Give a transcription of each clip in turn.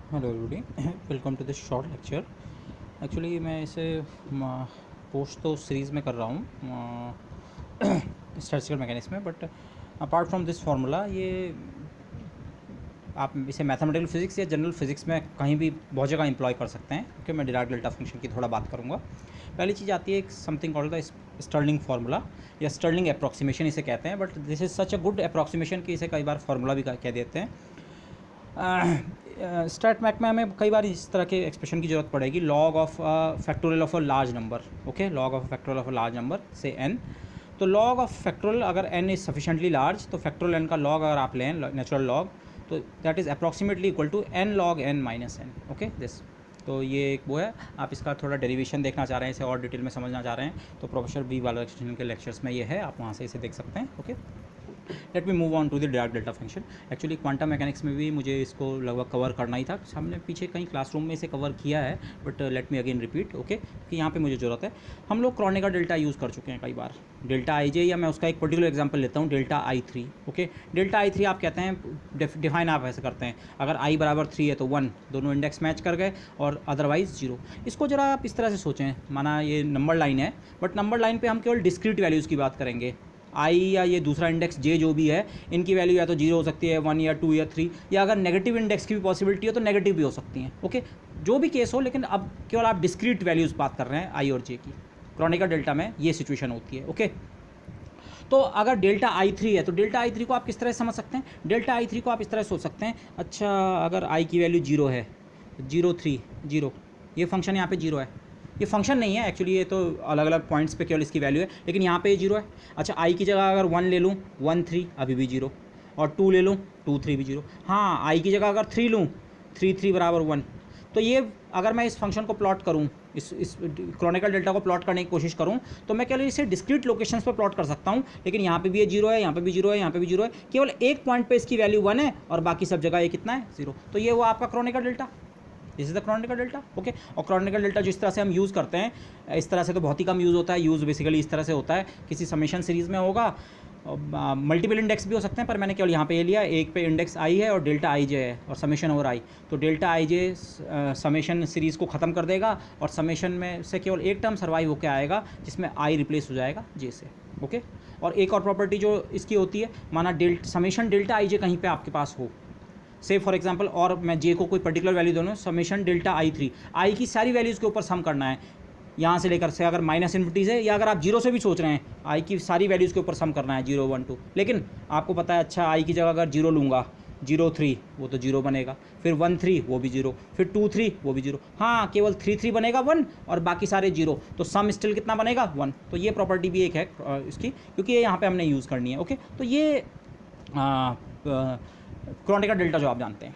Hello everybody, welcome to this short lecture. Actually मैं इसे post तो सीरीज़ में कर रहा हूँ स्टैटिस्टिकल मैकेनिक्स में, but apart from this formula ये आप इसे मैथमेटिकल फिजिक्स या जनरल फिजिक्स में कहीं भी बहुत जगह एम्प्लॉय कर सकते हैं। ओके, मैं डिराक डेल्टा फंक्शन की थोड़ा बात करूँगा। पहली चीज़ आती है एक something called the Stirling formula या स्टर्लिंग अप्रॉक्सीमेशन इसे कहते हैं, but this is such a good approximation कि इसे कई बार फार्मूला भी कह देते हैं। स्टैट मैक में हमें कई बार इस तरह के एक्सप्रेशन की ज़रूरत पड़ेगी, log of factorial of a large number. Okay, log of factorial of a large number से एन। तो लॉग ऑफ फैक्टोरियल अगर एन इज़ सफिशेंटली लार्ज, तो फैक्टोरियल एन का लॉग अगर आप लें नेचुरल लॉग, तो that is approximately equal to n log n minus n. Okay this, तो ये एक वो है। आप इसका थोड़ा डेरिवेशन देखना चाह रहे हैं, इसे और डिटेल में समझना चाह रहे हैं, तो प्रोफेसर बी बालाकृष्णन के लेक्चर्स में ये है, आप वहाँ से इसे देख सकते हैं। Okay, let me move on to the Dirac delta function. Actually quantum mechanics में भी मुझे इसको लगभग कवर करना ही था, हमने पीछे कहीं क्लासरूम में इसे कवर किया है, but let me again repeat. Okay, कि यहाँ पे मुझे ज़रूरत है। हम लोग क्रोनेकर डेल्टा यूज़ कर चुके हैं कई बार, डेल्टा आई जे, या मैं उसका एक पर्टिकुलर एग्जांपल लेता हूँ, delta I three. Okay, delta I three आप कहते हैं, डिफाइन आप ऐसे करते हैं, अगर आई बराबर 3 है तो 1, दोनों इंडेक्स मैच कर गए, और अदरवाइज 0। इसको ज़रा आप इस तरह से सोचें, माना ये नंबर लाइन है, बट नंबर लाइन पे हम केवल डिस्क्रीट वैल्यूज़ की बात करेंगे। आई या ये दूसरा इंडेक्स जे जो भी है, इनकी वैल्यू या तो 0 हो सकती है, 1 या 2 या 3, या अगर नेगेटिव इंडेक्स की भी पॉसिबिलिटी हो तो नेगेटिव भी हो सकती हैं। ओके, जो भी केस हो, लेकिन अब केवल आप डिस्क्रीट वैल्यूज़ बात कर रहे हैं आई और जे की। क्रोनेकर डेल्टा में ये सिचुएशन होती है। ओके, तो अगर डेल्टा आई थ्री है, तो डेल्टा आई थ्री को आप किस तरह से समझ सकते हैं? डेल्टा आई थ्री को आप इस तरह सोच सकते हैं, अच्छा अगर आई की वैल्यू 0 है, 0 3 0, ये फंक्शन यहाँ पे 0 है। ये फंक्शन नहीं है एक्चुअली, ये तो अलग अलग पॉइंट्स पे केवल इसकी वैल्यू है, लेकिन यहाँ पे ये 0 है। अच्छा, आई की जगह अगर 1 ले लूँ, 1 3 अभी भी 0, और 2 ले लूँ, 2 3 भी 0। हाँ, आई की जगह अगर 3 लूँ, 3 3 बराबर 1। तो ये अगर मैं इस फंक्शन को प्लॉट करूँ, इस क्रोनिकल डेल्टा को प्लॉट करने की कोशिश करूँ, तो मैं केवल इसे डिस्क्रीट लोकेशंस पर प्लॉट कर सकता हूँ, लेकिन यहाँ पे भी ये 0 है, यहाँ पे भी 0 है, यहाँ पे भी 0 है, केवल एक पॉइंट पे इसकी वैल्यू 1 है, और बाकी सब जगह ये कितना है? 0। तो ये वो आपका chronicle delta, this is the chronicle delta. Okay, और क्रोनिकल डेल्टा जो इस तरह से हम यूज़ करते हैं, इस तरह से तो बहुत ही कम यूज़ होता है। यूज़ बेसिकली इस तरह से होता है, किसी समेशन सीरीज़ में होगा, मल्टीपल इंडेक्स भी हो सकते हैं, पर मैंने केवल यहाँ पे ये लिया, एक पे इंडेक्स आई है और डेल्टा आई जे है, और समेशन ओवर आई। तो delta i j summation series को ख़त्म कर देगा, और समेशन में से केवल एक टर्म सर्वाइव होकर आएगा, जिसमें आई रिप्लेस हो जाएगा जे से। ओके, और एक और प्रॉपर्टी जो इसकी होती है, माना समेशन डेल्टा आई जे कहीं पर आपके पास हो, से फॉर एग्जांपल, और मैं जे को कोई पर्टिकुलर वैल्यू दोनों, समेशन डेल्टा आई थ्री, आई की सारी वैल्यूज़ के ऊपर सम करना है, यहाँ से लेकर से, अगर माइनस इन्फिनिटी से, या अगर आप 0 से भी सोच रहे हैं, आई की सारी वैल्यूज़ के ऊपर सम करना है, 0 1 2। लेकिन आपको पता है, अच्छा आई की जगह अगर 0 लूँगा, 0 3 वो तो 0 बनेगा, फिर 1 3 वो भी 0, फिर 2 3 वो भी 0। हाँ, केवल 3 3 बनेगा 1, और बाकी सारे 0, तो सम स्टिल कितना बनेगा? 1। तो ये प्रॉपर्टी भी एक है इसकी, क्योंकि ये यहाँ पे हमने यूज़ करनी है। ओके, तो ये क्रोनिकर डेल्टा जो आप जानते हैं,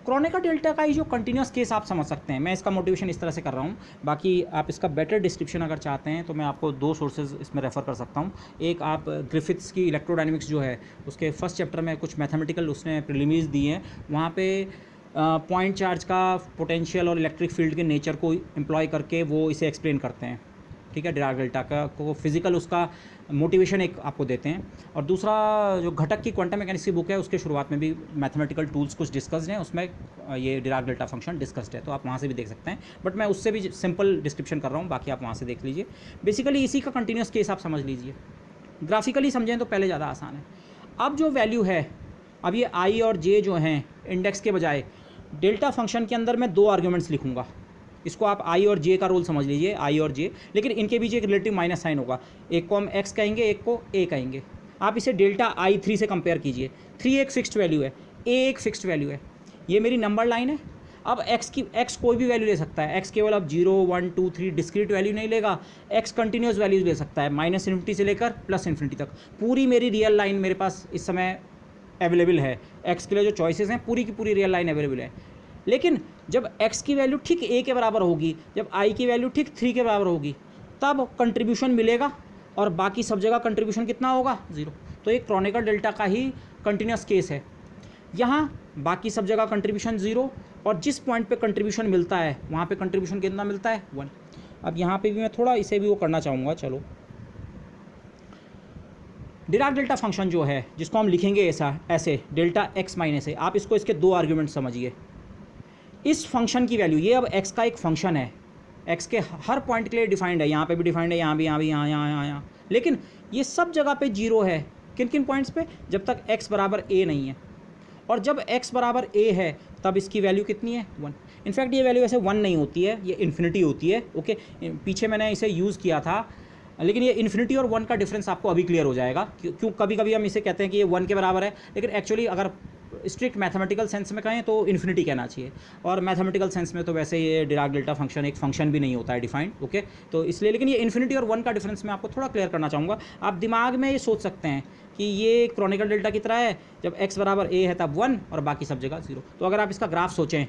क्रोनिकर डेल्टा का ही जो कंटिन्यूस केस आप समझ सकते हैं। मैं इसका मोटिवेशन इस तरह से कर रहा हूँ, बाकी आप इसका बेटर डिस्क्रिप्शन अगर चाहते हैं तो मैं आपको 2 सोर्सेज इसमें रेफ़र कर सकता हूँ। एक, आप ग्रिफिथ्स की इलेक्ट्रोडायनेमिक्स जो है, उसके फर्स्ट चैप्टर में कुछ मैथमेटिकल उसने प्रीलिम्स दिए हैं, वहाँ पे पॉइंट चार्ज का पोटेंशियल और इलेक्ट्रिक फील्ड के नेचर को एम्प्लॉय करके वो इसे एक्सप्लेन करते हैं। ठीक है, डिराक डेल्टा का को फिजिकल उसका मोटिवेशन एक आपको देते हैं। और दूसरा, जो घटक की क्वांटम मैकेनिक्स की बुक है, उसके शुरुआत में भी मैथमेटिकल टूल्स कुछ डिस्कस्ड हैं, उसमें ये डिराक डेल्टा फंक्शन डिस्कस्ड है, तो आप वहाँ से भी देख सकते हैं, बट मैं उससे भी सिंपल डिस्क्रिप्शन कर रहा हूँ, बाकी आप वहाँ से देख लीजिए। बेसिकली इसी का कंटिन्यूस केस आप समझ लीजिए, ग्राफिकली समझें तो पहले ज़्यादा आसान है। अब जो वैल्यू है, अब ये आई और जे जो हैं इंडेक्स के बजाय, डेल्टा फंक्शन के अंदर मैं 2 आर्ग्यूमेंट्स लिखूँगा, इसको आप आई और जे का रोल समझ लीजिए, आई और जे, लेकिन इनके बीच एक रिलेटिव माइनस साइन होगा, एक को हम एक्स कहेंगे, एक को ए कहेंगे। आप इसे डेल्टा आई थ्री से कंपेयर कीजिए, 3 एक फिक्स्ड वैल्यू है, ए एक फिक्स्ड वैल्यू है, ये मेरी नंबर लाइन है। अब एक्स कोई भी वैल्यू ले सकता है, एक्स केवल अब 0 1 2 3 डिस्क्रीट वैल्यू नहीं लेगा, एक्स कंटिन्यूस वैल्यूज ले सकता है, माइनस इन्फिनिटी से लेकर प्लस इन्फिनिटी तक। पूरी मेरी रियल लाइन मेरे पास इस समय अवेलेबल है, एक्स के लिए जो चॉइसेस हैं पूरी की पूरी रियल लाइन अवेलेबल है। लेकिन जब x की वैल्यू ठीक a के बराबर होगी, जब i की वैल्यू ठीक 3 के बराबर होगी, तब कंट्रीब्यूशन मिलेगा, और बाकी सब जगह कंट्रीब्यूशन कितना होगा? 0। तो ये क्रोनिकल डेल्टा का ही कंटिन्यूस केस है। यहाँ बाकी सब जगह कंट्रीब्यूशन 0, और जिस पॉइंट पे कंट्रीब्यूशन मिलता है वहाँ पे कंट्रीब्यूशन कितना मिलता है? 1। अब यहाँ पे भी मैं थोड़ा इसे भी वो करना चाहूँगा। चलो, डिराक डेल्टा फंक्शन जो है, जिसको हम लिखेंगे ऐसे डेल्टा x माइनस है, आप इसको इसके 2 आर्ग्यूमेंट समझिए। इस फंक्शन की वैल्यू, ये अब x का एक फंक्शन है, x के हर पॉइंट के लिए डिफाइंड है, यहाँ पे भी डिफाइंड है, यहाँ भी, यहाँ भी, यहाँ, लेकिन ये सब जगह पे जीरो है। किन किन पॉइंट्स पे? जब तक x बराबर a नहीं है, और जब x बराबर a है तब इसकी वैल्यू कितनी है? 1। इनफैक्ट ये वैल्यू ऐसे 1 नहीं होती है, ये इन्फिनिटी होती है। ओके, पीछे मैंने इसे यूज़ किया था, लेकिन ये इन्फिनिटी और 1 का डिफरेंस आपको अभी क्लियर हो जाएगा। क्यों कभी कभी हम इसे कहते हैं कि ये 1 के बराबर है, लेकिन एक्चुअली अगर स्ट्रिक्ट मैथमेटिकल सेंस में कहें तो इन्फिनिटी कहना चाहिए, और मैथमेटिकल सेंस में तो वैसे ये डिराक डेल्टा फंक्शन एक फंक्शन भी नहीं होता है डिफाइंड। ओके, तो इसलिए, लेकिन ये इन्फिनिटी और 1 का डिफरेंस मैं आपको थोड़ा क्लियर करना चाहूँगा। आप दिमाग में ये सोच सकते हैं कि ये क्रॉनिकल डेल्टा की तरह है, जब x बराबर a है तब 1 और बाकी सब जगह 0। तो अगर आप इसका ग्राफ सोचें,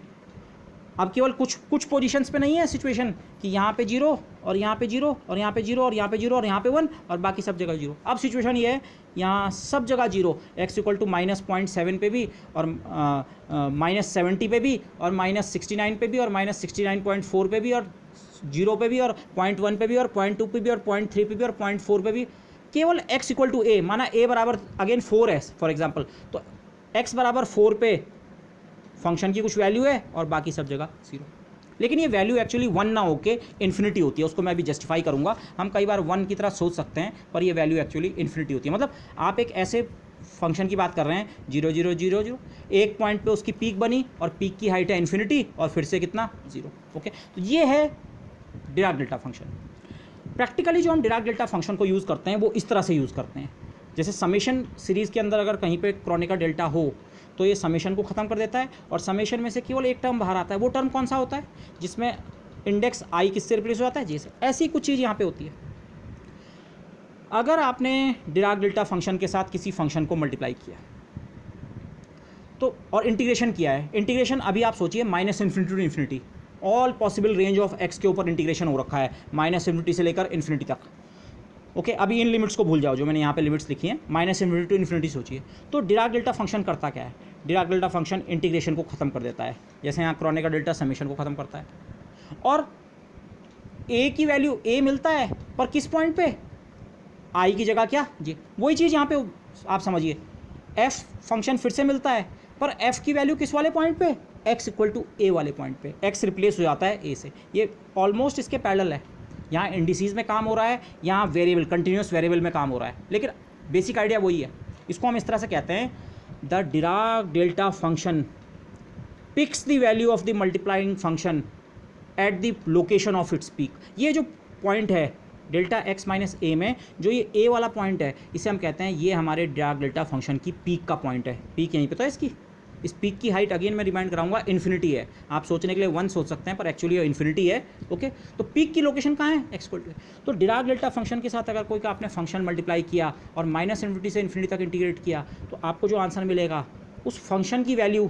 अब केवल कुछ पोजीशंस पे नहीं है सिचुएशन कि यहाँ पे 0 और यहाँ पे 0 और यहाँ पे 0 और यहाँ पे 0 और यहाँ पे 1 और बाकी सब जगह 0। अब सिचुएशन ये है, यहाँ सब जगह 0, x इक्वल टू -0.7 पे भी, और -70 पे भी, और -69 पे भी, और -69.4 पे भी, और 0 पे भी, और 0.1 पे भी, और 0.2 पे भी, और 0.3 पे भी, और 0.4 पे भी। केवल x इक्वल टू a, माना a बराबर अगेन 4 है फॉर एग्जांपल, तो x बराबर 4 पे फंक्शन की कुछ वैल्यू है और बाकी सब जगह 0। लेकिन ये वैल्यू एक्चुअली 1 ना होके इन्फिनिटी होती है, उसको मैं भी जस्टिफाई करूँगा। हम कई बार 1 की तरह सोच सकते हैं, पर ये वैल्यू एक्चुअली इन्फिनिटी होती है। मतलब आप एक ऐसे फंक्शन की बात कर रहे हैं 0 0 0 0, एक पॉइंट पे उसकी पीक बनी और पीक की हाइट है इन्फिनिटी, और फिर से कितना? 0। ओके, तो ये है डिराक डेल्टा फंक्शन। प्रैक्टिकली जो हम डिराक डेल्टा फंक्शन को यूज़ करते हैं वो इस तरह से यूज़ करते हैं, जैसे समेशन सीरीज़ के अंदर अगर कहीं पे क्रॉनिकल डेल्टा हो तो ये समेशन को ख़त्म कर देता है, और समेशन में से केवल एक टर्म बाहर आता है। वो टर्म कौन सा होता है? जिसमें इंडेक्स i किससे रिप्लेस हो जाता है? जैसे ऐसी कुछ चीज़ यहाँ पे होती है। अगर आपने डिराक डेल्टा फंक्शन के साथ किसी फंक्शन को मल्टीप्लाई किया तो, और इंटीग्रेशन किया है, इंटीग्रेशन अभी आप सोचिए -minus infinity to infinity, all possible range of x के ऊपर इंटीग्रेशन हो रखा है, -इन्फिनिटी से लेकर इन्फिनिटी तक। ओके, अभी इन लिमिट्स को भूल जाओ जो मैंने यहाँ पे लिमिट्स लिखी हैं, -इन्फिनिटी टू इन्फिनिटी सोचिए। तो डिराक डेल्टा फंक्शन करता क्या है? डिराक डेल्टा फंक्शन इंटीग्रेशन को ख़त्म कर देता है, जैसे यहाँ क्रॉनिकल डेल्टा समेशन को ख़त्म करता है। और a की वैल्यू a मिलता है, पर किस पॉइंट पे? i की जगह क्या? जी, वही चीज़ यहाँ पे आप समझिए, f फंक्शन फिर से मिलता है, पर f की वैल्यू किस वाले पॉइंट पे? x इक्वल टू a वाले पॉइंट पे। x रिप्लेस हो जाता है a से। ये ऑलमोस्ट इसके पैरेलल है। यहाँ इंडिसीज में काम हो रहा है, यहाँ वेरिएबल, कंटिन्यूस वेरिएबल में काम हो रहा है, लेकिन बेसिक आइडिया वही है। इसको हम इस तरह से कहते हैं, the Dirac delta function picks the value of the multiplying function at the location of its peak. ये जो पॉइंट है डेल्टा x माइनस a में, जो ये a वाला पॉइंट है, इसे हम कहते हैं ये हमारे डिराक डेल्टा फंक्शन की पीक का पॉइंट है। पीक यहीं पे तो है इसकी। इस पीक की हाइट अगेन मैं रिमाइंड कराऊंगा इन्फिनिटी है। आप सोचने के लिए 1 सोच सकते हैं, पर एक्चुअली ये इन्फिनिटी है। ओके, तो पीक की लोकेशन कहाँ है? x equal to. तो डिराक डेल्टा फंक्शन के साथ अगर कोई का आपने फंक्शन मल्टीप्लाई किया और -इन्फिनिटी से इन्फिनिटी तक इंटीग्रेट किया, तो आपको जो आंसर मिलेगा उस फंक्शन की वैल्यू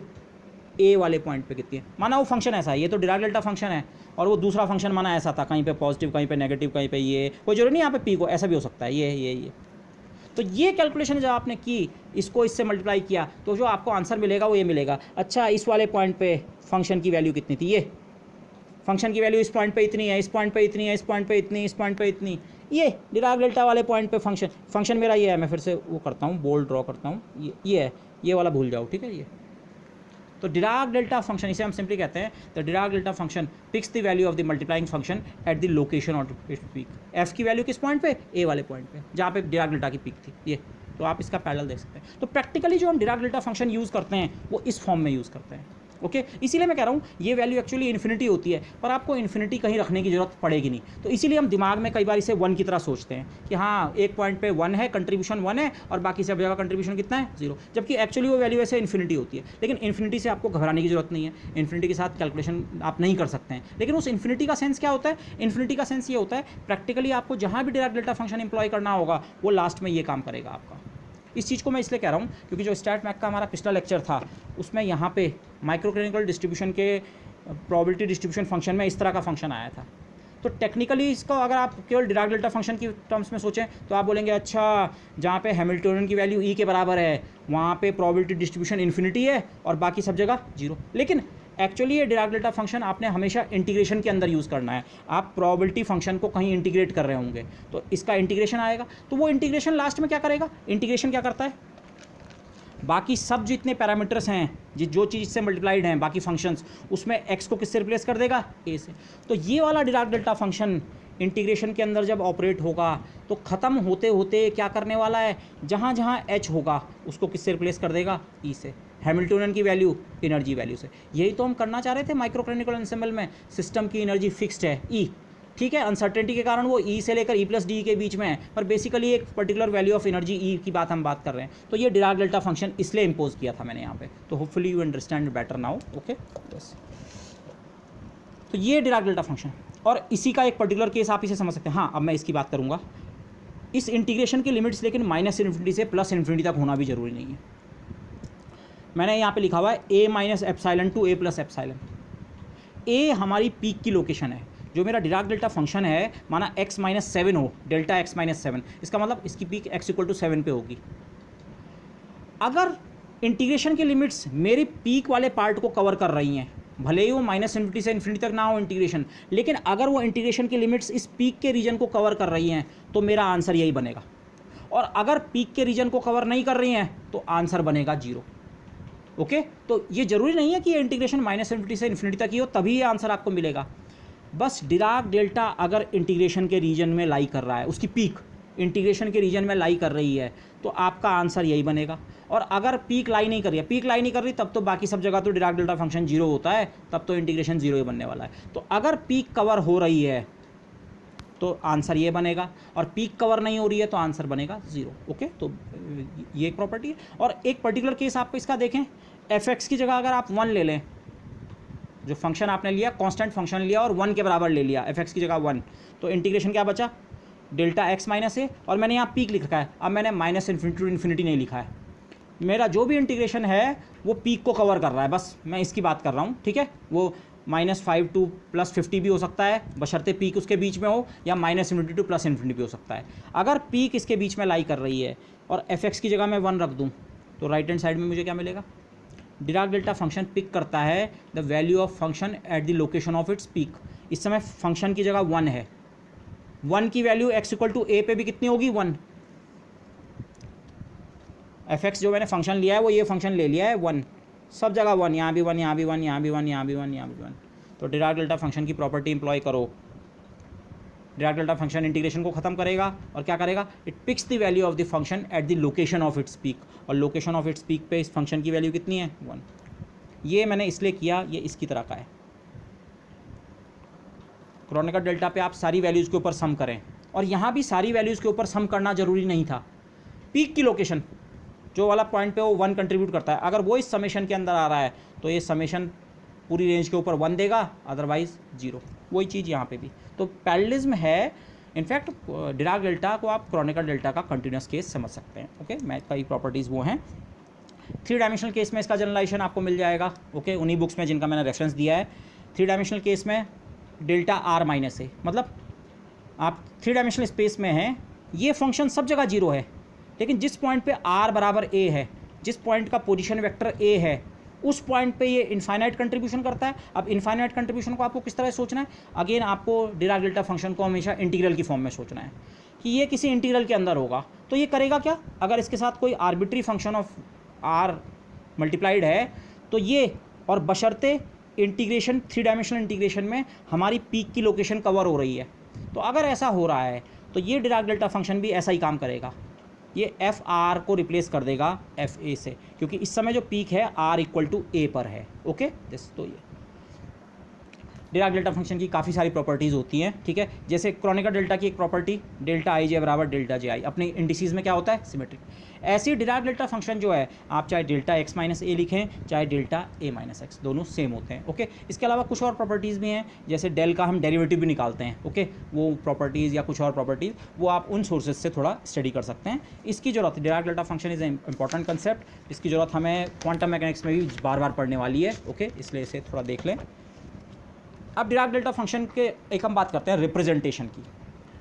a वाले पॉइंट पे कितनी है। माना वो फंक्शन ऐसा है, ये तो डिराक डेल्टा फंक्शन है, और वो दूसरा फंक्शन माना ऐसा था, कहीं पे पॉजिटिव, कहीं पे नेगेटिव, कहीं पे ये, कोई जरूरी नहीं यहाँ पे पी को, ऐसा भी हो सकता है ये। तो ये कैलकुलेशन जब आपने की, इसको इससे मल्टीप्लाई किया, तो जो आपको आंसर मिलेगा वो ये मिलेगा। अच्छा, इस वाले पॉइंट पे फंक्शन की वैल्यू कितनी थी? ये फंक्शन की वैल्यू इस पॉइंट पे इतनी है, इस पॉइंट पे इतनी है, इस पॉइंट पे इतनी, इस पॉइंट पे इतनी। ये डिराक डेल्टा वाले पॉइंट पे फंक्शन मेरा ये है। मैं फिर से वो करता हूँ, बोल्ड ड्रॉ करता हूँ, ये है, ये वाला भूल जाओ, ठीक है। ये तो डिराक डेल्टा फंक्शन, इसे हम सिंपली कहते हैं the Dirac delta function picks the value of the multiplying function at the location of its peak. F की वैल्यू किस पॉइंट पे? ए वाले पॉइंट पे, जहाँ पे डिराक डेल्टा की पीक थी। ये तो आप इसका पैरेलल देख सकते हैं। तो प्रैक्टिकली जो हम डिराक डेल्टा फंक्शन यूज़ करते हैं वो इस फॉर्म में यूज़ करते हैं। ओके, इसीलिए मैं कह रहा हूँ ये वैल्यू एक्चुअली इन्फिनिटी होती है, पर आपको इन्फिनिटी कहीं रखने की जरूरत पड़ेगी नहीं। तो इसीलिए हम दिमाग में कई बार इसे 1 की तरह सोचते हैं कि हाँ, एक पॉइंट पे 1 है, कंट्रीब्यूशन 1 है, और बाकी सब जगह कंट्रीब्यूशन कितना है? 0। जबकि एक्चुअली वो वैल्यू ऐसे इन्फिनिटी होती है। लेकिन इन्फिनिटी से आपको घबराने की जरूरत नहीं है, इन्फिनिटी के साथ कैलकुलेशन आप नहीं कर सकते हैं। लेकिन उस इन्फिनिटी का सेंस क्या होता है? इन्फिनिटी का सेंस ये होता है, प्रैक्टिकली आपको जहाँ भी डिराक डेल्टा फंक्शन इंप्लॉय करना होगा वो लास्ट में ये काम करेगा आपका। इस चीज़ को मैं इसलिए कह रहा हूँ क्योंकि जो स्टैट मैक का हमारा पिछला लेक्चर था उसमें यहाँ पे माइक्रोक्लिनिकल डिस्ट्रीब्यूशन के प्रोबेबिलिटी डिस्ट्रीब्यूशन फंक्शन में इस तरह का फंक्शन आया था। तो टेक्निकली इसको अगर आप केवल डिराक डेल्टा फंक्शन की टर्म्स में सोचें तो आप बोलेंगे अच्छा, जहाँ पे हैमिल्टोनियन की वैल्यू ई के बराबर है वहाँ पे प्रोबेबिलिटी डिस्ट्रीब्यूशन इन्फिनिटी है और बाकी सब जगह 0। लेकिन एक्चुअली ये डिराक डेल्टा फंक्शन आपने हमेशा इंटीग्रेशन के अंदर यूज़ करना है। आप प्रोबेबिलिटी फंक्शन को कहीं इंटीग्रेट कर रहे होंगे तो इसका इंटीग्रेशन आएगा। तो वो इंटीग्रेशन लास्ट में क्या करेगा? इंटीग्रेशन क्या करता है? बाकी सब जितने पैरामीटर्स हैं जो चीज़ से मल्टीप्लाइड हैं बाकी फंक्शंस, उसमें x को किससे रिप्लेस कर देगा, a से। तो ये वाला डिराक डेल्टा फंक्शन इंटीग्रेशन के अंदर जब ऑपरेट होगा तो ख़त्म होते होते क्या करने वाला है, जहाँ जहाँ h होगा उसको किससे रिप्लेस कर देगा, e से। हैमिल्टनियन की वैल्यू एनर्जी वैल्यू से। यही तो हम करना चाह रहे थे माइक्रोक्रोनिकल एंसेम्बल में। सिस्टम की एनर्जी फिक्स्ड है E, ठीक है, अनसर्टेनिटी के कारण वो E से लेकर E+D के बीच में है, पर बेसिकली एक particular value of energy E की हम बात कर रहे हैं। तो ये डिराक डेल्टा फंक्शन इसलिए इम्पोज किया था मैंने यहाँ पे। तो hopefully you understand better now, okay बस। तो ये डिराक डेल्टा फंक्शन, और इसी का एक पर्टिकुलर केस आप इसे समझ सकते हैं। हाँ, अब मैं इसकी बात करूँगा। इस इंटीग्रेशन की लिमिट्स लेकिन -∞ से +∞ तक होना भी जरूरी नहीं है। मैंने यहाँ पे लिखा हुआ है a-ε to a+ε। a हमारी पीक की लोकेशन है। जो मेरा डिराक डेल्टा फंक्शन है, माना x-7 हो, डेल्टा x-7, इसका मतलब इसकी पीक x=7 पे होगी। अगर इंटीग्रेशन की लिमिट्स मेरी पीक वाले पार्ट को कवर कर रही हैं, भले ही वो -∞ से ∞ तक ना हो इंटीग्रेशन, लेकिन अगर वो इंटीग्रेशन की लिमिट्स इस पीक के रीजन को कवर कर रही हैं तो मेरा आंसर यही बनेगा। और अगर पीक के रीजन को कवर नहीं कर रही हैं तो आंसर बनेगा 0। ओके, तो ये ज़रूरी नहीं है कि ये इंटीग्रेशन -∞ से ∞ तक ही हो तभी ये आंसर आपको मिलेगा। बस डिराक डेल्टा अगर इंटीग्रेशन के रीजन में लाई कर रहा है, उसकी पीक इंटीग्रेशन के रीजन में लाई कर रही है, तो आपका आंसर यही बनेगा। और अगर पीक लाई नहीं कर रही है, पीक लाई नहीं कर रही, तब तो बाकी सब जगह तो डिराक डेल्टा फंक्शन 0 होता है, तब तो इंटीग्रेशन 0 ही बनने वाला है। तो अगर पीक कवर हो रही है तो आंसर ये बनेगा, और पीक कवर नहीं हो रही है तो आंसर बनेगा 0। ओके, तो ये एक प्रॉपर्टी है। और एक पर्टिकुलर केस आपको इसका देखें, f(x) की जगह अगर आप 1 ले लें, जो फंक्शन आपने लिया कांस्टेंट फंक्शन लिया और 1 के बराबर ले लिया, f(x) की जगह 1, तो इंटीग्रेशन क्या बचा, डेल्टा x माइनस a, और मैंने यहाँ पीक लिखा है। अब मैंने -∞ to ∞ नहीं लिखा है। मेरा जो भी इंटीग्रेशन है वो पीक को कवर कर रहा है, बस मैं इसकी बात कर रहा हूँ, ठीक है। वो -5 to +50 भी हो सकता है, बशर्ते पीक उसके बीच में हो, या -∞ to +∞ भी हो सकता है। अगर पीक इसके बीच में लाई कर रही है और f(x) की जगह मैं 1 रख दूँ, तो राइट हैंड साइड में मुझे क्या मिलेगा, डिराक डेल्टा फंक्शन पिक करता है the value of function at the location of its peak. इस समय फंक्शन की जगह 1 है, 1 की वैल्यू x=a पे भी कितनी होगी, 1। f(x) जो मैंने फंक्शन लिया है वो ये फंक्शन ले लिया है 1, सब जगह 1, यहाँ भी 1, यहाँ भी 1, यहाँ भी 1, यहाँ भी 1, यहाँ भी 1। तो डिराक डेल्टा फंक्शन की प्रॉपर्टी इंप्लॉय करो। डिराक डेल्टा फंक्शन इंटीग्रेशन को खत्म करेगा और क्या करेगा, it picks the value of the function at the location of its peak, और लोकेशन ऑफ इट्स पीक पे इस फंक्शन की वैल्यू कितनी है, 1। ये मैंने इसलिए किया, ये इसकी तरह का है। क्रोनिकल डेल्टा पे आप सारी वैल्यूज़ के ऊपर सम करें, और यहाँ भी सारी वैल्यूज़ के ऊपर सम करना ज़रूरी नहीं था। पीक की लोकेशन जो वाला पॉइंट पे वो 1 कंट्रीब्यूट करता है, अगर वो इस समेशन के अंदर आ रहा है तो ये समेशन पूरी रेंज के ऊपर 1 देगा, अदरवाइज 0। वही चीज़ यहाँ पे भी। तो पैरेललिज्म है। इनफैक्ट डिराक डेल्टा को आप क्रोनिकल डेल्टा का कंटिन्यूस केस समझ सकते हैं। ओके, मैथ की प्रॉपर्टीज़ वो हैं। 3 डायमेंशनल केस में इसका जनरलाइजेशन आपको मिल जाएगा। ओके, उन्हीं बुक्स में जिनका मैंने रेफरेंस दिया है। 3 डायमेंशनल केस में डेल्टा r माइनस a, मतलब आप 3 डायमेंशनल स्पेस में हैं, ये फंक्शन सब जगह 0 है, लेकिन जिस पॉइंट पे r बराबर a है, जिस पॉइंट का पोजीशन वेक्टर a है, उस पॉइंट पे ये इनफाइनाइट कंट्रीब्यूशन करता है। अब इनफाइनाइट कंट्रीब्यूशन को आपको किस तरह सोचना है, अगेन आपको डिराक डेल्टा फंक्शन को हमेशा इंटीग्रल की फॉर्म में सोचना है कि ये किसी इंटीग्रल के अंदर होगा। तो ये करेगा क्या, अगर इसके साथ कोई arbitrary function of r multiplied है तो ये, और बशर्ते इंटीग्रेशन 3 डायमेंशनल इंटीग्रेशन में हमारी पीक की लोकेशन कवर हो रही है, तो अगर ऐसा हो रहा है तो ये डिराक डेल्टा फंक्शन भी ऐसा ही काम करेगा। ये एफ आर को रिप्लेस कर देगा एफ ए से, क्योंकि इस समय जो पीक है r=a पर है। ओके, तो ये डिराक डेल्टा फंक्शन की काफ़ी सारी प्रॉपर्टीज़ होती हैं, ठीक है। जैसे क्रोनिकल डेल्टा की एक प्रॉपर्टी डेल्टा आई जे बराबर डेल्टा जे आई, अपनी इंडिसीज में क्या होता है, सिमेट्रिक। ऐसी डिराक डेल्टा फंक्शन जो है, आप चाहे डेल्टा x माइनस ए लिखें, चाहे डेल्टा a माइनस एक्स, दोनों सेम होते हैं। ओके, इसके अलावा कुछ और प्रॉपर्टीज़ भी हैं, जैसे डेल का हम डेरिवेटिव भी निकालते हैं। ओके, वो प्रॉपर्टीज़ या कुछ और प्रॉपर्टीज़ वो आप उन सोर्सेज से थोड़ा स्टडी कर सकते हैं। इसकी ज़रूरत, Dirac delta function is a important concept, इसकी ज़रूरत हमें क्वांटम मैकेनिक्स में भी बार बार पढ़ने वाली है। ओके, इसलिए इसे थोड़ा देख लें। अब डिराक डेल्टा फंक्शन के एक हम बात करते हैं रिप्रेजेंटेशन की।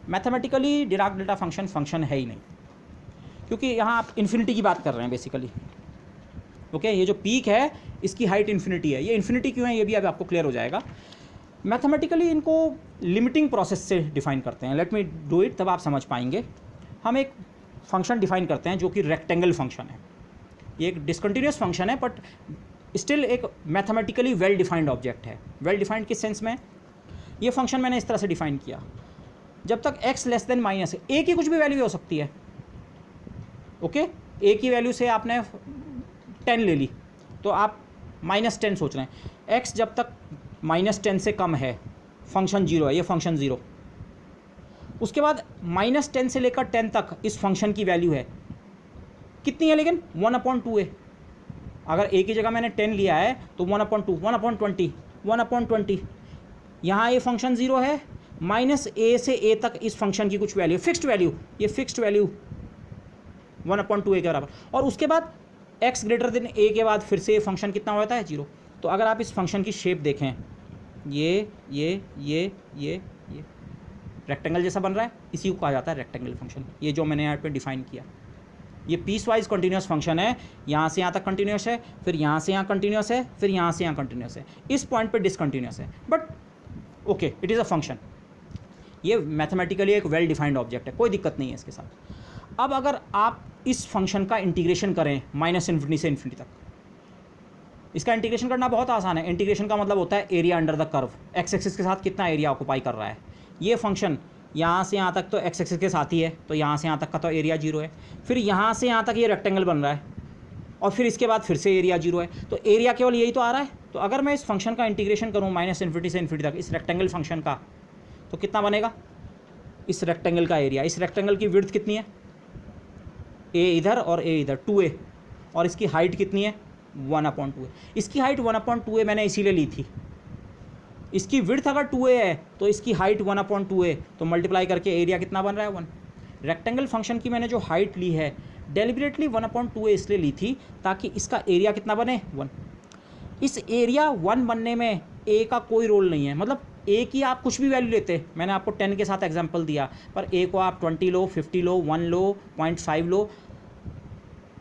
मैथमेटिकली डिराक डेल्टा फंक्शन है ही नहीं, क्योंकि यहाँ आप इन्फिनिटी की बात कर रहे हैं बेसिकली। ओके, ये जो पीक है इसकी हाइट इन्फिनिटी है। ये इन्फिनिटी क्यों है ये भी अब आपको क्लियर हो जाएगा। मैथमेटिकली इनको लिमिटिंग प्रोसेस से डिफाइन करते हैं। लेट मी डू इट, तब आप समझ पाएंगे। हम एक फंक्शन डिफाइन करते हैं जो कि रेक्टेंगल फंक्शन है। ये एक डिसकंटिन्यूस फंक्शन है बट स्टिल एक मैथमेटिकली वेल डिफाइंड ऑब्जेक्ट है। वेल डिफाइंड किस सेंस में? ये फंक्शन मैंने इस तरह से डिफाइन किया, जब तक x लेस देन माइनस है, a की कुछ भी वैल्यू हो सकती है, ओके a की वैल्यू से आपने 10 ले ली तो आप -10 सोच रहे हैं, x जब तक -10 से कम है फंक्शन 0 है, ये फंक्शन 0। उसके बाद -10 से लेकर 10 तक इस फंक्शन की वैल्यू है कितनी है, लेकिन 1/2a। अगर a की जगह मैंने 10 लिया है तो 1/2, 1/20, 1/20। यहाँ ये फंक्शन 0 है, -a से a तक इस फंक्शन की कुछ वैल्यू, फिक्स्ड वैल्यू, ये फिक्स्ड वैल्यू 1/2a के बराबर। और उसके बाद x ग्रेटर देन a के बाद फिर से ये फंक्शन कितना होता है, 0। तो अगर आप इस फंक्शन की शेप देखें, ये रेक्टेंगल जैसा बन रहा है, इसी को कहा जाता है रेक्टेंगल फंक्शन। ये जो मैंने यहाँ पे डिफाइन किया, ये पीस वाइज कंटिन्यूस फंक्शन है, यहाँ से यहाँ तक कंटिन्यूस है, फिर यहाँ से यहाँ कंटिन्यूस है, फिर यहाँ से यहाँ कंटिन्यूस है, इस पॉइंट पे डिसकंटिन्यूस है, but okay it is a function. ये मैथमेटिकली एक वेल डिफाइंड ऑब्जेक्ट है, कोई दिक्कत नहीं है इसके साथ। अब अगर आप इस फंक्शन का इंटीग्रेशन करें -∞ से ∞ तक, इसका इंटीग्रेशन करना बहुत आसान है। इंटीग्रेशन का मतलब होता है area under the curve, x axis के साथ कितना एरिया ऑक्यूपाई कर रहा है। ये फंक्शन यहाँ से यहाँ तक तो एक्स एक्सिस के साथ ही है, तो यहाँ से यहाँ तक का तो एरिया 0 है। फिर यहाँ से यहाँ तक ये रेक्टेंगल बन रहा है और फिर इसके बाद फिर से एरिया 0 है, तो एरिया केवल यही तो आ रहा है। तो अगर मैं इस फंक्शन का इंटीग्रेशन करूँ -∞ से ∞ तक इस रेक्टेंगल फंक्शन का, तो कितना बनेगा इस रेक्टेंगल का एरिया। इस रेक्टेंगल की विड्थ कितनी है, a इधर और a इधर, 2a, और इसकी हाइट कितनी है 1/2a। इसकी हाइट 1/2a मैंने इसीलिए ली थी, इसकी विड्थ अगर 2a है तो इसकी हाइट 1/2a, तो मल्टीप्लाई करके एरिया कितना बन रहा है 1। रेक्टेंगल फंक्शन की मैंने जो हाइट ली है डेलिबरेटली 1/2a इसलिए ली थी ताकि इसका एरिया कितना बने 1। इस एरिया 1 बनने में a का कोई रोल नहीं है, मतलब a की आप कुछ भी वैल्यू लेते, मैंने आपको 10 के साथ एग्जांपल दिया, पर a को आप 20 लो, 50 लो, 1 लो, 0.5 लो,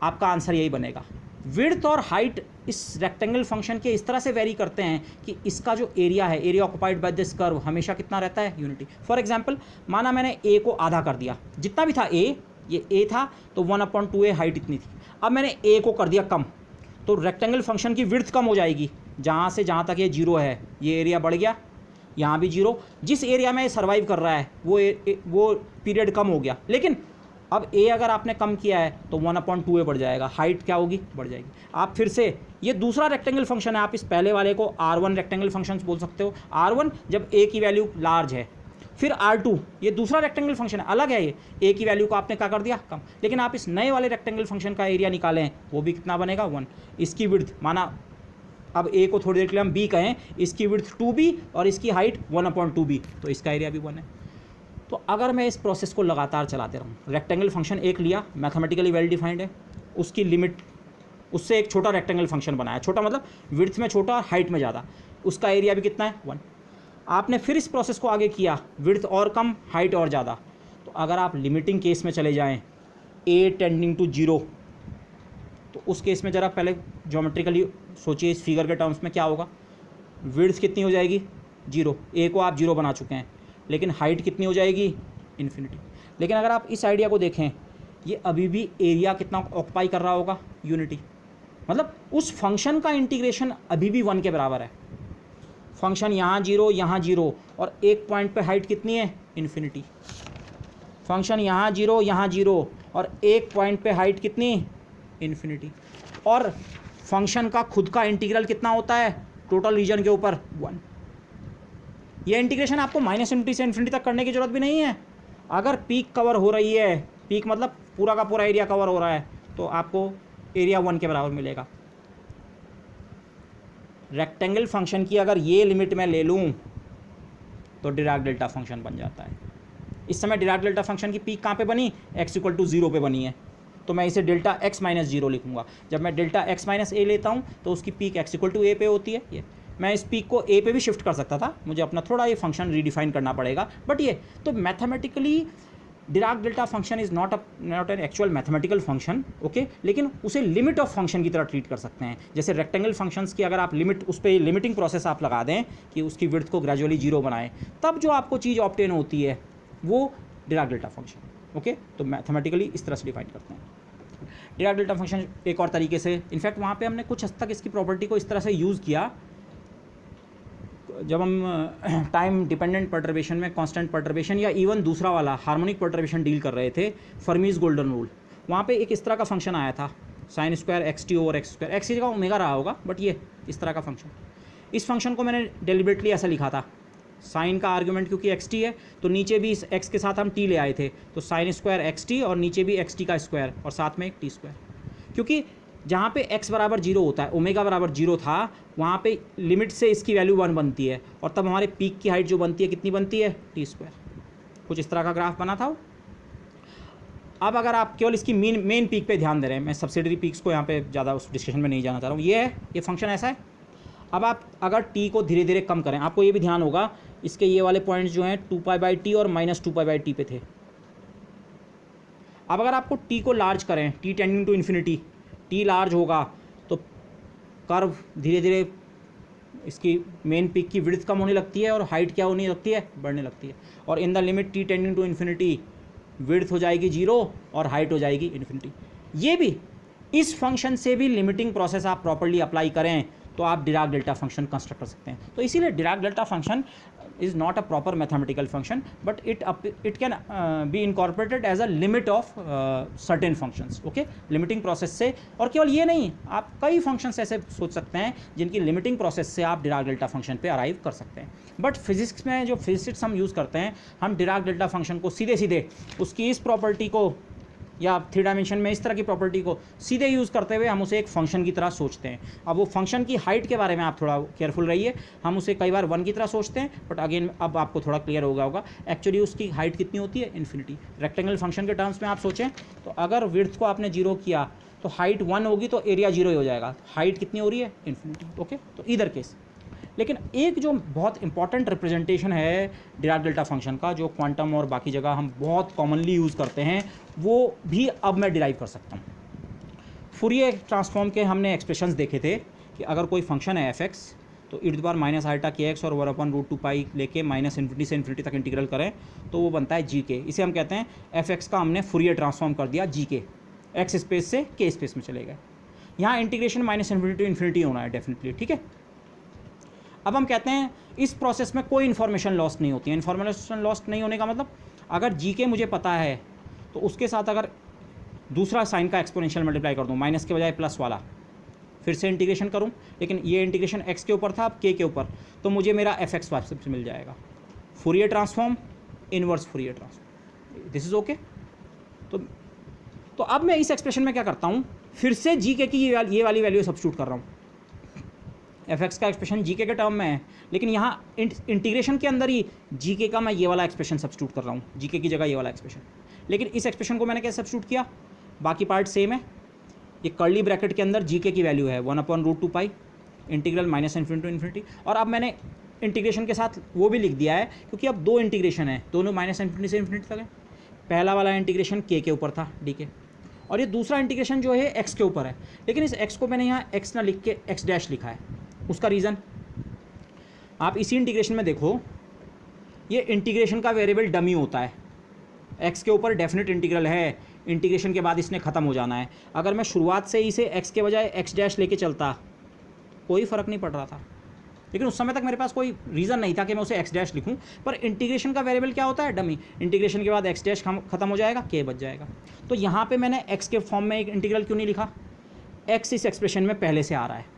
आपका आंसर यही बनेगा। विड्थ और हाइट इस रेक्टेंगल फंक्शन के इस तरह से वेरी करते हैं कि इसका जो एरिया है, area occupied by this curve, हमेशा कितना रहता है, यूनिटी। फॉर एग्जांपल माना मैंने a को आधा कर दिया, जितना भी था a, ये a था तो 1/2a हाइट इतनी थी। अब मैंने a को कर दिया कम, तो रेक्टेंगल फंक्शन की विड्थ कम हो जाएगी, जहाँ से जहाँ तक ये 0 है ये एरिया बढ़ गया, यहाँ भी 0। जिस एरिया में ये सर्वाइव कर रहा है वो पीरियड कम हो गया, लेकिन अब a अगर आपने कम किया है तो 1/2a बढ़ जाएगा, हाइट क्या होगी, बढ़ जाएगी। आप फिर से, ये दूसरा रेक्टेंगल फंक्शन है, आप इस पहले वाले को R1 रेक्टेंगल फंक्शन बोल सकते हो। R1 जब a की वैल्यू लार्ज है, फिर R2 ये दूसरा रेक्टेंगल फंक्शन है, अलग है, ये a की वैल्यू को आपने क्या कर दिया, कम। लेकिन आप इस नए वाले रेक्टेंगल फंक्शन का एरिया निकालें, वो भी कितना बनेगा 1। इसकी विड्थ, माना अब a को थोड़ी देर के लिए हम b कहें, इसकी विड्थ 2b और इसकी हाइट 1/2b, तो इसका एरिया भी 1 है। तो अगर मैं इस प्रोसेस को लगातार चलाते रहूँ, रेक्टेंगल फंक्शन एक लिया, मैथमेटिकली वेल डिफाइंड है, उसकी लिमिट, उससे एक छोटा रेक्टेंगल फंक्शन बनाया, छोटा मतलब विड्थ में छोटा और हाइट में ज़्यादा, उसका एरिया भी कितना है 1। आपने फिर इस प्रोसेस को आगे किया, विड्थ और कम, हाइट और ज़्यादा, तो अगर आप लिमिटिंग केस में चले जाएँ a टेंडिंग टू 0, तो उस केस में ज़रा पहले ज्योमेट्रिकली सोचिए, इस फिगर के टर्म्स में क्या होगा, विड्थ कितनी हो जाएगी 0, a को आप 0 बना चुके हैं, लेकिन हाइट कितनी हो जाएगी इन्फिनिटी। लेकिन अगर आप इस आइडिया को देखें, ये अभी भी एरिया कितना ऑक्युपाई कर रहा होगा, यूनिटी, मतलब उस फंक्शन का इंटीग्रेशन अभी भी 1 के बराबर है। फंक्शन यहाँ 0 यहाँ 0 और एक पॉइंट पे हाइट कितनी है इन्फिनिटी। फंक्शन यहाँ 0 यहाँ 0 और एक पॉइंट पे हाइट कितनी इन्फिनिटी। और फंक्शन का खुद का इंटीग्रल कितना होता है टोटल रीजन के ऊपर 1। ये इंटीग्रेशन आपको -∞ से ∞ तक करने की ज़रूरत भी नहीं है। अगर पीक कवर हो रही है, पीक मतलब पूरा का पूरा एरिया कवर हो रहा है, तो आपको एरिया 1 के बराबर मिलेगा। रेक्टेंगल फंक्शन की अगर ये लिमिट मैं ले लूँ तो डिराक डेल्टा फंक्शन बन जाता है। इस समय डिराक डेल्टा फंक्शन की पीक कहाँ पे बनी, x = 0 पे बनी है, तो मैं इसे डेल्टा x - 0 लिखूँगा। जब मैं डेल्टा x - a लेता हूँ तो उसकी पीक x = a पे होती है। ये मैं इस पीक को a पे भी शिफ्ट कर सकता था, मुझे अपना थोड़ा ये फंक्शन रीडिफाइन करना पड़ेगा, बट ये तो mathematically Dirac delta function is not an actual mathematical function, okay, लेकिन उसे लिमिट ऑफ फंक्शन की तरह ट्रीट कर सकते हैं। जैसे रेक्टेंगल फंक्शंस की अगर आप लिमिट, उस पर लिमिटिंग प्रोसेस आप लगा दें कि उसकी विड्थ को ग्रेजुअली 0 बनाएं, तब जो आपको चीज़ ऑब्टेन होती है वो डिराक डेल्टा फंक्शन, ओके। तो मैथमेटिकली इस तरह से डिफाइन करते हैं। डिराक डेल्टा फंक्शन एक और तरीके से, इनफैक्ट वहाँ पे हमने कुछ हद तक इसकी प्रॉपर्टी को इस तरह से यूज़ किया जब हम टाइम डिपेंडेंट पर्टर्बेशन में कांस्टेंट पर्टर्बेशन या इवन दूसरा वाला हार्मोनिक पर्टर्बेशन डील कर रहे थे, फर्मीज गोल्डन रूल। वहाँ पे एक इस तरह का फंक्शन आया था sine square x T over x square, x की जगह ओमेगा रहा होगा, बट ये इस तरह का फंक्शन। इस फंक्शन को मैंने डेलिबरेटली ऐसा लिखा था, साइन का आर्ग्यूमेंट क्योंकि एक्स टी है तो नीचे भी इस एक्स के साथ हम टी ले आए थे, तो साइन स्क्वायर एक्स टी और नीचे भी एक्स टी का स्क्वायर और साथ में एक टी स्क्वायर। क्योंकि जहाँ पे x बराबर 0 होता है, ओमेगा बराबर 0 था, वहाँ पे लिमिट से इसकी वैल्यू 1 बनती है और तब हमारे पीक की हाइट जो बनती है कितनी बनती है, टी स्क्वायर। कुछ इस तरह का ग्राफ बना था। अब अगर आप केवल इसकी मेन पीक पे ध्यान दे रहे हैं, मैं सब्सिडरी पीक्स को यहाँ पे ज़्यादा उस डिस्कशन में नहीं जाना चाह रहा हूँ, ये है, ये फंक्शन ऐसा है। अब आप अगर t को धीरे धीरे कम करें, आपको ये भी ध्यान होगा इसके ये वाले पॉइंट्स जो हैं 2π/t और -2π/t पे थे। अब अगर आपको t को लार्ज करें, t tending to infinity, t large होगा तो कर्व धीरे धीरे इसकी मेन पिक की विड्थ कम होने लगती है और हाइट क्या होने लगती है, बढ़ने लगती है। और in the limit t tending to infinity width हो जाएगी 0 और हाइट हो जाएगी इन्फिनिटी। ये भी इस फंक्शन से भी लिमिटिंग प्रोसेस आप प्रॉपर्ली अप्लाई करें तो आप डिराक डेल्टा फंक्शन कंस्ट्रक्ट कर सकते हैं। तो इसीलिए Dirac delta function is not a proper mathematical function, but it can be incorporated as a limit of certain functions. Okay, limiting process से, और केवल ये नहीं, आप कई फंक्शंस ऐसे सोच सकते हैं जिनकी लिमिटिंग प्रोसेस से आप डिराक डेल्टा फंक्शन पे अराइव कर सकते हैं। बट फिजिक्स में जो फिजिसिस्ट हम यूज़ करते हैं, हम डिराक डेल्टा फंक्शन को सीधे सीधे उसकी इस प्रॉपर्टी को या 3 डायमेंशन में इस तरह की प्रॉपर्टी को सीधे यूज़ करते हुए हम उसे एक फंक्शन की तरह सोचते हैं। अब वो फंक्शन की हाइट के बारे में आप थोड़ा केयरफुल रहिए, हम उसे कई बार 1 की तरह सोचते हैं, बट अगेन अब आपको थोड़ा क्लियर होगा एक्चुअली उसकी हाइट कितनी होती है, इन्फिनिटी। रेक्टेंगल फंक्शन के टर्म्स में आप सोचें तो अगर विड्थ को आपने 0 किया तो हाइट 1 होगी तो एरिया 0 हो जाएगा, हाइट कितनी हो रही है, इन्फिनिटी। ओके, तो इधर केस। लेकिन एक जो बहुत इंपॉर्टेंट रिप्रेजेंटेशन है डिराक डेल्टा फंक्शन का, जो क्वांटम और बाकी जगह हम बहुत कॉमनली यूज़ करते हैं, वो भी अब मैं डिराइव कर सकता हूँ। फूरियर ट्रांसफॉर्म के हमने एक्सप्रेशंस देखे थे कि अगर कोई फंक्शन है f(x) तो e⁻⁴kx और 1/√2π लेके -∞ से इन्फिनिटी तक इंटीग्रल करें तो वो बनता है gk। इसे हम कहते हैं f(x) का हमने फूरियर ट्रांसफॉर्म कर दिया gk, x स्पेस से k स्पेस में चले गए। यहाँ इंटीग्रेशन -∞ टू इन्फिनिटी होना है डेफिनेटली, ठीक है। अब हम कहते हैं इस प्रोसेस में कोई इन्फॉर्मेशन लॉस्ट नहीं होती है। इन्फॉर्मेशन लॉस्ट नहीं होने का मतलब, अगर जीके मुझे पता है तो उसके साथ अगर दूसरा साइन का एक्सपोनेंशियल मल्टीप्लाई कर दूं, माइनस के बजाय प्लस वाला, फिर से इंटीग्रेशन करूं, लेकिन ये इंटीग्रेशन x के ऊपर था, अब k के ऊपर, तो मुझे मेरा f(x) वापस मिल जाएगा। Fourier transform, inverse Fourier transform, this is okay. तो अब मैं इस एक्सप्रेशन में क्या करता हूँ, फिर से जीके की ये वाली वैल्यू सब्स्टिट्यूट कर रहा हूँ। f(x) का एक्सप्रेशन जीके के टर्म में है, लेकिन यहाँ इंटीग्रेशन के अंदर ही जीके का मैं ये वाला एक्सप्रेशन सब्स्टिट्यूट कर रहा हूँ, जीके की जगह ये वाला एक्सप्रेशन। लेकिन इस एक्सप्रेशन को मैंने कैसे सब्स्टिट्यूट किया, बाकी पार्ट सेम है। ये कर्ली ब्रैकेट के अंदर जीके की वैल्यू है 1/√2π इंटीग्रल -∞ टू इन्फिनिटी। और अब मैंने इंटीग्रेशन के साथ वो भी लिख दिया है, क्योंकि अब 2 इंटीग्रेशन है, दोनों -∞ से इन्फिनिटी तक है। पहला वाला इंटीग्रेशन k के ऊपर था, डी, और ये दूसरा इंटीग्रेशन जो है x के ऊपर है। लेकिन इस x को मैंने यहाँ x ना लिख के x' लिखा है। उसका रीज़न आप इसी इंटीग्रेशन में देखो, ये इंटीग्रेशन का वेरिएबल डमी होता है। x के ऊपर डेफिनेट इंटीग्रल है, इंटीग्रेशन के बाद इसने ख़त्म हो जाना है। अगर मैं शुरुआत से इसे x के बजाय x' लेके चलता, कोई फ़र्क नहीं पड़ रहा था, लेकिन उस समय तक मेरे पास कोई रीज़न नहीं था कि मैं उसे x' लिखूं। पर इंटीग्रेशन का वेरिएबल क्या होता है, डमी। इंटीग्रेशन के बाद x' ख़त्म हो जाएगा, k बच जाएगा। तो यहाँ पे मैंने x के फॉर्म में एक इंटीग्रल क्यों नहीं लिखा, x इस एक्सप्रेशन में पहले से आ रहा है।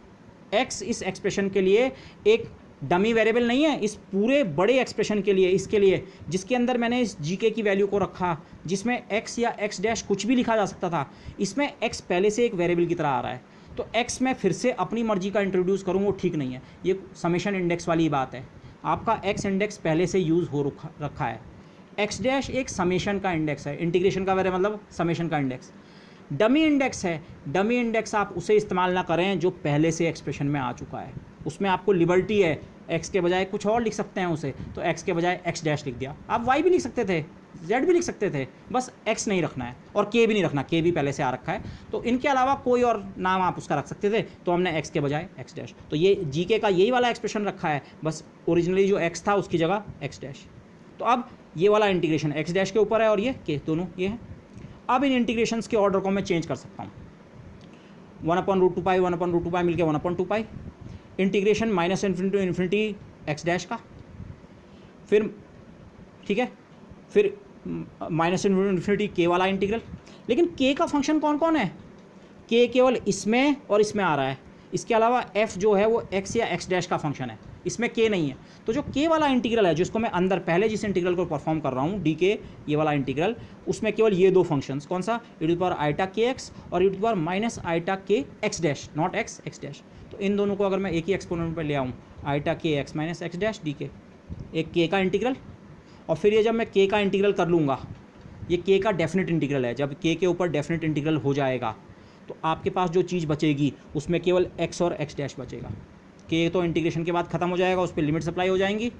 x इस एक्सप्रेशन के लिए एक डमी वेरिएबल नहीं है, इस पूरे बड़े एक्सप्रेशन के लिए, इसके लिए जिसके अंदर मैंने इस जीके की वैल्यू को रखा, जिसमें x या x' कुछ भी लिखा जा सकता था, इसमें x पहले से एक वेरिएबल की तरह आ रहा है। तो x मैं फिर से अपनी मर्जी का इंट्रोड्यूस करूँ वो ठीक नहीं है। ये समेशन इंडेक्स वाली बात है, आपका x इंडेक्स पहले से यूज़ हो रखा है। x' एक समेशन का इंडेक्स है, इंटीग्रेशन का वेरिएबल मतलब समेशन का इंडेक्स। डमी इंडेक्स है, डमी इंडेक्स आप उसे इस्तेमाल ना करें जो पहले से एक्सप्रेशन में आ चुका है। उसमें आपको लिबर्टी है, x के बजाय कुछ और लिख सकते हैं उसे, तो x के बजाय x' लिख दिया। आप y भी लिख सकते थे, z भी लिख सकते थे, बस x नहीं रखना है, और k भी नहीं रखना, k भी पहले से आ रखा है। तो इनके अलावा कोई और नाम आप उसका रख सकते थे, तो हमने x के बजाय x'। तो ये जीके का यही वाला एक्सप्रेशन रखा है, बस ओरिजिनली जो x था उसकी जगह x'। तो अब ये वाला इंटीग्रेशन x' के ऊपर है और ये k, दोनों ये है। अब इन इंटीग्रेशंस के ऑर्डर को मैं चेंज कर सकता हूँ। 1/√2π 1/√2π मिलके 1/2π, integration minus infinity to infinity x dash का, फिर ठीक है, फिर माइनस इन्फिनिटी के वाला इंटीग्रल। लेकिन के का फंक्शन कौन कौन है? के केवल इसमें और इसमें आ रहा है, इसके अलावा एफ जो है वो एक्स या एक्स डैश का फंक्शन है, इसमें के नहीं है। तो जो के वाला इंटीग्रल है, जिसको मैं अंदर पहले जिस इंटीग्रल को परफॉर्म कर रहा हूँ डी के, ये वाला इंटीग्रल, उसमें केवल ये दो फंक्शंस, कौन सा, e to the power eta के एक्स और e to the power minus eta के x dash, not x, x dash. तो इन दोनों को अगर मैं एक ही एक्सपोनेंट पर ले आऊँ, आइटा के x minus X dash D के, एक के का इंटीग्रल, और फिर ये जब मैं के का इंटीग्रल कर लूँगा, ये के का डेफिनेट इंटीग्रल है, जब के ऊपर डेफिनेट इंटीग्रल हो जाएगा तो आपके पास जो चीज़ बचेगी उसमें केवल एक्स और एक्स डैश बचेगा। के तो इंटीग्रेशन के बाद ख़त्म हो जाएगा, उस पर लिमिट सप्लाई हो जाएंगी,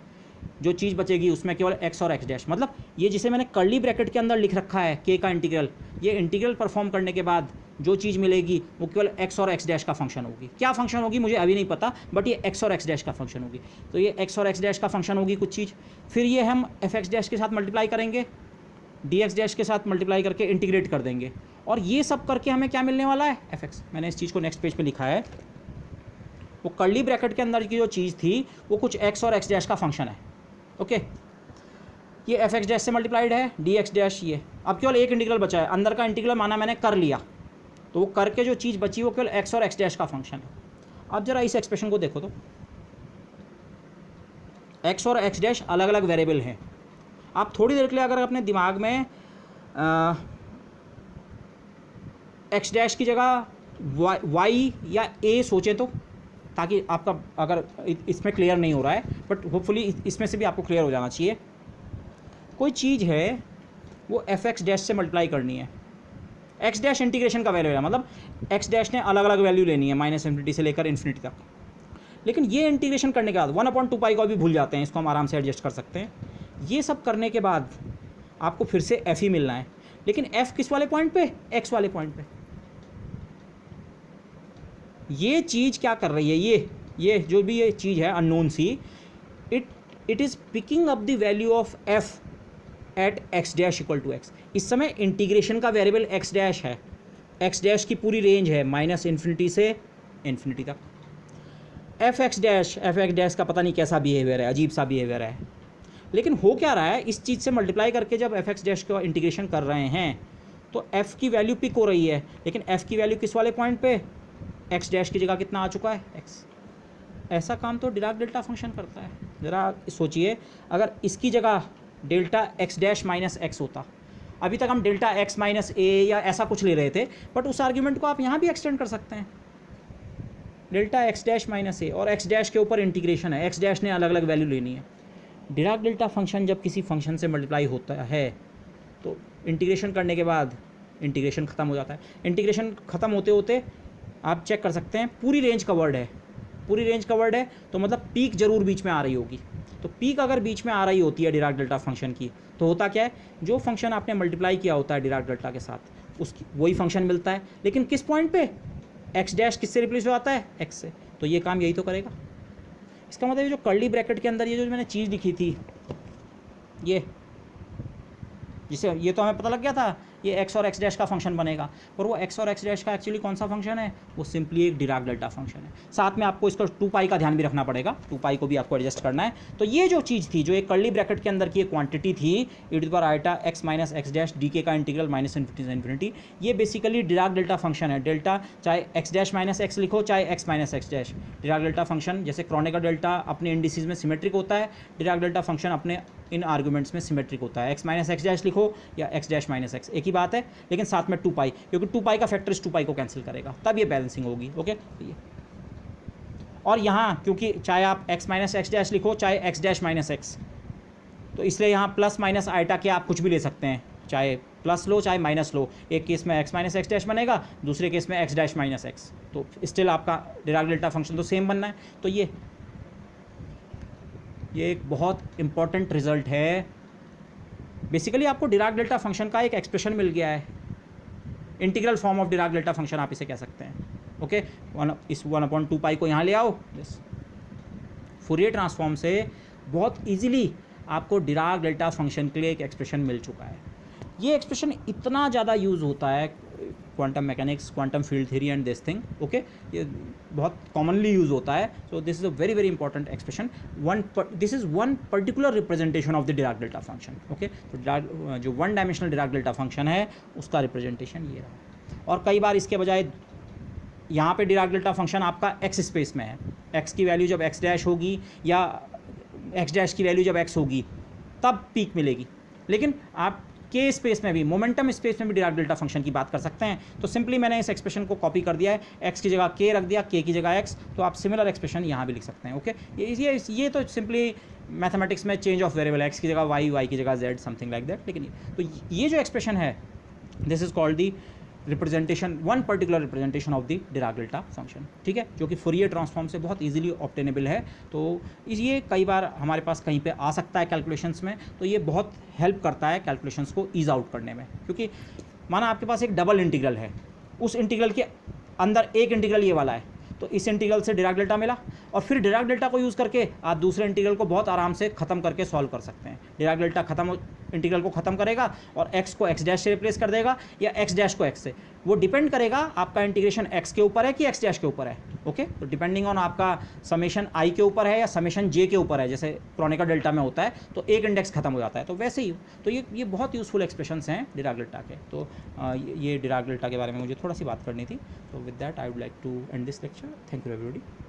जो चीज़ बचेगी उसमें केवल एक्स और एक्स डैश, मतलब ये जिसे मैंने कर्ली ब्रैकेट के अंदर लिख रखा है के का इंटीग्रल, ये इंटीग्रल परफॉर्म करने के बाद जो चीज़ मिलेगी वो केवल एक्स और एक्स डैश का फंक्शन होगी। क्या फंक्शन होगी मुझे अभी नहीं पता, बट ये एक्स और एक्स डैश का फंक्शन होगी। तो ये एक्स और एक्स डैश का फंक्शन होगी कुछ चीज़, फिर ये हम एफ एक्स डैश के साथ मल्टीप्लाई करेंगे, डी एक्स डैश के साथ मल्टीप्लाई करके इंटीग्रेट कर देंगे, और ये सब करके हमें क्या मिलने वाला है, एफ एक्स। मैंने इस चीज़ को नेक्स्ट पेज पे लिखा है, वो कर्ली ब्रैकेट के अंदर की जो चीज़ थी वो कुछ एक्स और एक्स डैश का फंक्शन है। ओके, ये एफ एक्स डैश से मल्टीप्लाइड है, डी एक्स डैश ये, अब केवल एक इंटीग्रल बचा है, अंदर का इंटीग्रल माना मैंने कर लिया, तो वो करके जो चीज़ बची वो केवल एक्स और एक्स डैश का फंक्शन है। अब जरा इस एक्सप्रेशन को देखो तो एक्स और एक्स डैश अलग अलग वेरिएबल हैं। आप थोड़ी देर के लिए अगर अपने दिमाग में एक्स डैश की जगह वाई या ए सोचें तो, ताकि आपका अगर इसमें क्लियर नहीं हो रहा है, बट होपफुली इसमें से भी आपको क्लियर हो जाना चाहिए। कोई चीज़ है वो एफ एक्स डैश से मल्टीप्लाई करनी है, एक्स डैश इंटीग्रेशन का वैल्यू है, मतलब एक्स डैश ने अलग अलग वैल्यू लेनी है माइनस इन्फिनिटी से लेकर इन्फिनिटी तक। लेकिन ये इंटीग्रेशन करने के बाद 1/2π को अभी भूल जाते हैं, इसको हम आराम से एडजस्ट कर सकते हैं। ये सब करने के बाद आपको फिर से एफ ही मिलना है, लेकिन एफ किस वाले पॉइंट पे, एक्स वाले पॉइंट पे। ये चीज़ क्या कर रही है, ये जो भी ये चीज़ है unknown C, it is picking up the value of F at X dash equal to X. इस समय इंटीग्रेशन का वेरिएबल एक्स डैश है, एक्स डैश की पूरी रेंज है माइनस इन्फिनिटी से इन्फिनिटी तक। एफ एक्स डैश का पता नहीं कैसा बिहेवियर है, अजीब सा बिहेवियर है। लेकिन हो क्या रहा है, इस चीज़ से मल्टीप्लाई करके जब एफ एक्स डैश का इंटीग्रेशन कर रहे हैं तो एफ़ की वैल्यू पिक हो रही है, लेकिन एफ़ की वैल्यू किस वाले पॉइंट पे, एक्स डैश की जगह कितना आ चुका है, एक्स। ऐसा काम तो डिराक डेल्टा फंक्शन करता है। ज़रा सोचिए, अगर इसकी जगह delta x dash minus x होता, अभी तक हम डेल्टा एक्स माइनस ए या ऐसा कुछ ले रहे थे, बट उस आर्ग्यूमेंट को आप यहाँ भी एक्सटेंड कर सकते हैं, डेल्टा एक्स डैश माइनस ए, और एक्स डैश के ऊपर इंटीग्रेशन है, एक्स डैश ने अलग अलग वैल्यू लेनी है। डिराक डेल्टा फंक्शन जब किसी फंक्शन से मल्टीप्लाई होता है तो इंटीग्रेशन करने के बाद इंटीग्रेशन ख़त्म हो जाता है। इंटीग्रेशन ख़त्म होते होते आप चेक कर सकते हैं पूरी रेंज कवर्ड है, पूरी रेंज कवर्ड है, तो मतलब पीक ज़रूर बीच में आ रही होगी। तो पीक अगर बीच में आ रही होती है डिराक डेल्टा फंक्शन की, तो होता क्या है, जो फंक्शन आपने मल्टीप्लाई किया होता है डिराक डेल्टा के साथ, उसकी वही फंक्शन मिलता है, लेकिन किस पॉइंट पे, एक्स डैश किससे रिप्लेस हो जाता है, एक्स से। तो ये काम यही तो करेगा। इसका मतलब ये जो कर्ली ब्रैकेट के अंदर ये जो मैंने चीज़ लिखी थी, ये जिसे ये तो हमें पता लग गया था ये एक्स और एक्स डैश का फंक्शन बनेगा, पर वो एक्स और एक्स डैश का एक्चुअली कौन सा फंक्शन है, वो सिंपली एक डिराक डेल्टा फंक्शन है। साथ में आपको इसका 2π का ध्यान भी रखना पड़ेगा, 2π को भी आपको एडजस्ट करना है। तो ये जो चीज़ थी, जो एक कर्ली ब्रैकेट के अंदर की एक क्वांटिटी थी, e to the power eta X minus X dash D K का इंटीग्रल माइनस इन्फिनिटी से इन्फिनिटी, ये बेसिकली डिराक डेल्टा फंक्शन है। डेल्टा चाहे एक्स डैश माइनस एक्स लिखो, चाहे X minus X dash, Dirac delta function जैसे Kronecker delta अपने indices में सिमेट्रिक होता है, डिराक डेल्टा फंक्शन अपने इन आर्गूमेंट्स में सिमेट्रिक होता है। एक्स माइनस एक्स डैश लिखो या एक्स डैश माइनस एक्स, एक ही बात है, लेकिन साथ में 2π, क्योंकि 2π का फैक्टर इस 2π को कैंसिल करेगा, तब ये बैलेंसिंग होगी। ओके, ये और यहाँ क्योंकि चाहे आप एक्स माइनस एक्स डैश लिखो, चाहे एक्स डैश माइनस एक्स, तो इसलिए यहाँ प्लस माइनस आइटा के आप कुछ भी ले सकते हैं, चाहे प्लस लो चाहे माइनस लो। एक केस में एक्स माइनस एक्स डैश बनेगा, दूसरे केस में एक्स डैश माइनस एक्स, तो स्टिल आपका डिराक डेल्टा फंक्शन तो सेम बनना है। तो ये एक बहुत इंपॉर्टेंट रिजल्ट है। बेसिकली आपको डिराक डेल्टा फंक्शन का एक एक्सप्रेशन मिल गया है, integral form of Dirac delta function आप इसे कह सकते हैं। ओके, इस 1/2π को यहाँ ले आओ, फूरियर ट्रांसफॉर्म से बहुत इजीली आपको डिराक डेल्टा फंक्शन के लिए एक एक्सप्रेशन मिल चुका है। ये एक्सप्रेशन इतना ज़्यादा यूज़ होता है quantum mechanics, quantum field theory and this thing, okay, ये बहुत कॉमनली यूज़ होता है. So this is a very very important expression. This is one particular representation of the Dirac delta function. Okay, तो जो one dimensional Dirac delta function है उसका representation ये रहा. और कई बार इसके बजाय यहाँ पे डिराक डेल्टा फंक्शन आपका एक्स स्पेस में है, एक्स की वैल्यू जब एक्स डैश होगी या एक्स डैश की वैल्यू जब एक्स होगी तब पीक मिलेगी. लेकिन आप के स्पेस में भी, मोमेंटम स्पेस में भी डिराक डेल्टा फंक्शन की बात कर सकते हैं. तो सिंपली मैंने इस एक्सप्रेशन को कॉपी कर दिया है, एक्स की जगह के रख दिया, के की जगह एक्स, तो आप सिमिलर एक्सप्रेशन यहाँ भी लिख सकते हैं. ओके, ये तो सिंपली मैथमेटिक्स में चेंज ऑफ वेरिएबल, एक्स की जगह वाई, वाई की जगह जेड, समथिंग लाइक दैट. लेकिन तो ये जो एक्सप्रेशन है, this is called the representation, one particular representation of the Dirac delta function. ठीक है, जो कि फूरियर ट्रांसफॉर्म से बहुत इजीली ऑब्टेनेबल है. तो ये कई बार हमारे पास कहीं पे आ सकता है कैलकुलेशंस में, तो ये बहुत हेल्प करता है कैलकुलेशंस को ईज आउट करने में. क्योंकि माना आपके पास एक डबल इंटीग्रल है, उस इंटीग्रल के अंदर एक इंटीग्रल ये वाला है, तो इस इंटीग्रल से डिराक डेल्टा मिला, और फिर डिराक डेल्टा को यूज़ करके आप दूसरे इंटीग्रल को बहुत आराम से ख़त्म करके सॉल्व कर सकते हैं. डिराक डेल्टा इंटीग्रल को ख़त्म करेगा और एक्स को एक्स डैश से रिप्लेस कर देगा या एक्स डैश को एक्स से. वो डिपेंड करेगा आपका इंटीग्रेशन एक्स के ऊपर है कि एक्स डैश के ऊपर है. ओके, तो डिपेंडिंग ऑन आपका समेशन आई के ऊपर है या समेशन जे के ऊपर है, जैसे क्रोनिकल डेल्टा में होता है तो एक इंडेक्स खत्म हो जाता है, तो वैसे ही. तो ये बहुत यूज़फुल एक्सप्रेशंस हैं डिराक डेल्टा के. तो ये डिराक डेल्टा के बारे में मुझे थोड़ा सी बात करनी थी. तो with that I would like to end this lecture. Thank you everybody.